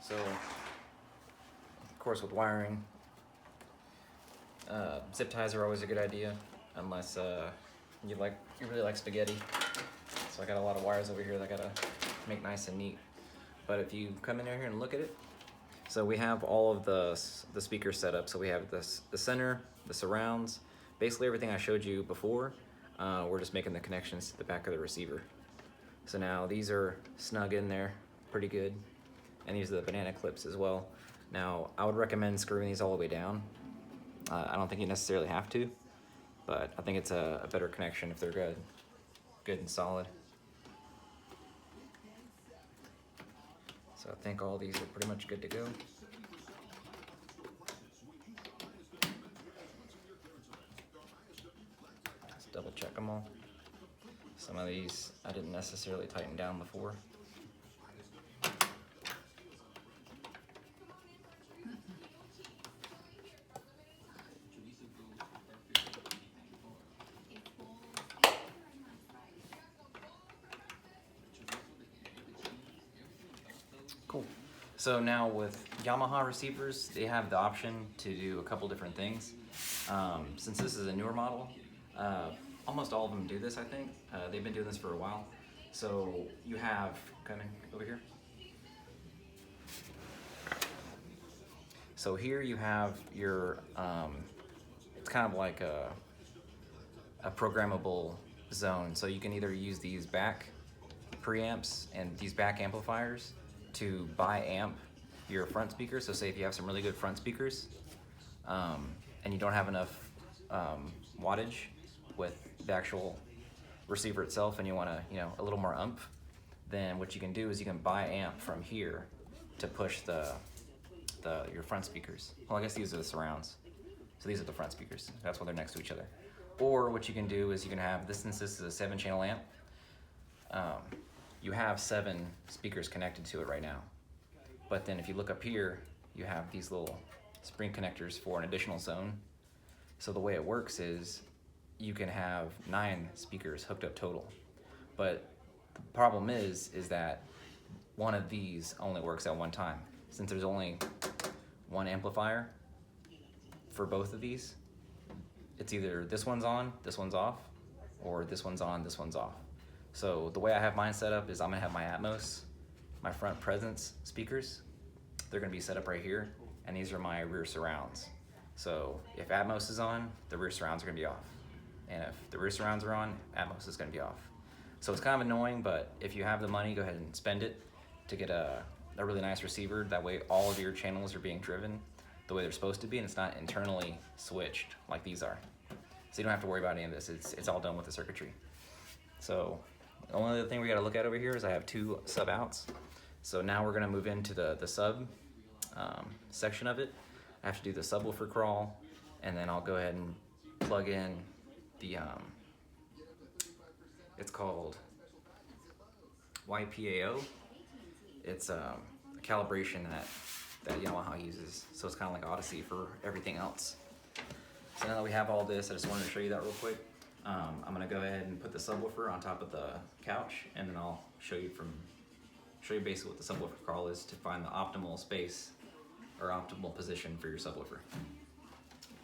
So, of course, with wiring, zip ties are always a good idea, unless you really like spaghetti. So I got a lot of wires over here that I gotta make nice and neat. But if you come in here and look at it, so we have all of the speakers set up. So we have the center, the surrounds, basically everything I showed you before. We're just making the connections to the back of the receiver. So now these are snug in there pretty good, and these are the banana clips as well. Now I would recommend screwing these all the way down. I don't think you necessarily have to, but I think it's a better connection if they're good and solid. So I think all these are pretty much good to go. Let's double check them all. Some of these I didn't necessarily tighten down before. Cool. So now with Yamaha receivers, they have the option to do a couple different things. Since this is a newer model, almost all of them do this, I think. They've been doing this for a while. So you have, come in over here. So here you have your, it's kind of like a programmable zone. So you can either use these back preamps and these back amplifiers to bi-amp your front speakers. So say if you have some really good front speakers and you don't have enough wattage with the actual receiver itself and you want to, a little more oomph, then what you can do is you can bi-amp from here to push your front speakers. Well, I guess these are the surrounds. So these are the front speakers. That's why they're next to each other. Or what you can do is you can have, since this is a 7-channel amp, you have 7 speakers connected to it right now. But then if you look up here, you have these little spring connectors for an additional zone. So the way it works is you can have 9 speakers hooked up total. But the problem is that one of these only works at one time. Since there's only one amplifier for both of these, it's either this one's on, this one's off, or this one's on, this one's off. So the way I have mine set up is I'm gonna have my Atmos, my front presence speakers. They're gonna be set up right here, and these are my rear surrounds. So if Atmos is on, the rear surrounds are gonna be off. And if the rear surrounds are on, Atmos is gonna be off. So it's kind of annoying, but if you have the money, go ahead and spend it to get a really nice receiver. That way all of your channels are being driven the way they're supposed to be, and it's not internally switched like these are. So you don't have to worry about any of this. It's all done with the circuitry. So the only other thing we gotta look at over here is I have 2 sub outs. So now we're gonna move into the sub section of it. I have to do the subwoofer crawl, and then I'll go ahead and plug in the, it's called YPAO. It's a calibration that Yamaha uses. So it's kind of like Odyssey for everything else. So now that we have all this, I just wanted to show you that real quick. I'm gonna go ahead and put the subwoofer on top of the couch, and then I'll show you basically what the subwoofer crawl is to find the optimal space or optimal position for your subwoofer.